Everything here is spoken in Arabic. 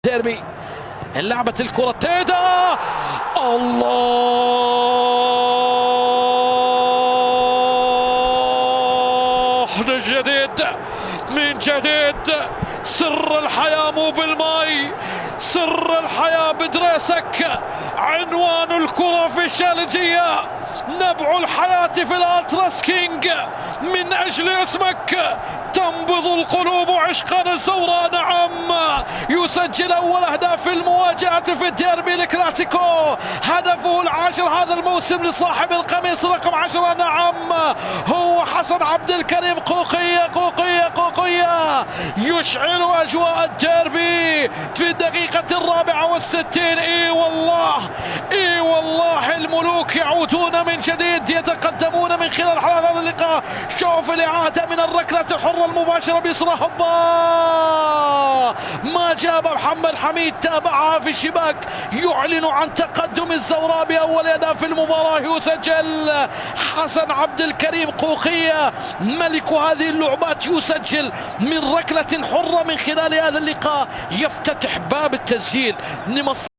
ديربي لعبة الكرة تيدا الله من جديد سر الحياة مو بالماي، سر الحياة بدريسك. عنوان الكرة في الشالجية، نبع الحياة في الالتراس كينج. من اجل اسمك تنبض القلوب عشقا الزوراء. نعم، يسجل اول اهداف المواجهة في الديربي الكلاسيكو، هدفه العاشر هذا الموسم لصاحب القميص رقم 10. نعم، هو حسن عبد الكريم. قوقية يشعل اجواء الديربي في الدقيقة 64. اي والله الملوك يعودون من جديد، يتقدمون من خلال حالات هذا اللقاء. شوف الإعادة من الركلة الحرة المباشرة بيسرى هوبا، ما جاب محمد حميد، تابعها في الشباك. يعلن عن تقدم الزوراء بأول أهداف في المباراة. يسجل حسن عبد الكريم. قوقية ملك هذه اللعبات يسجل من ركلة حرة من خلال هذا اللقاء، يفتتح باب التسجيل لمصلحة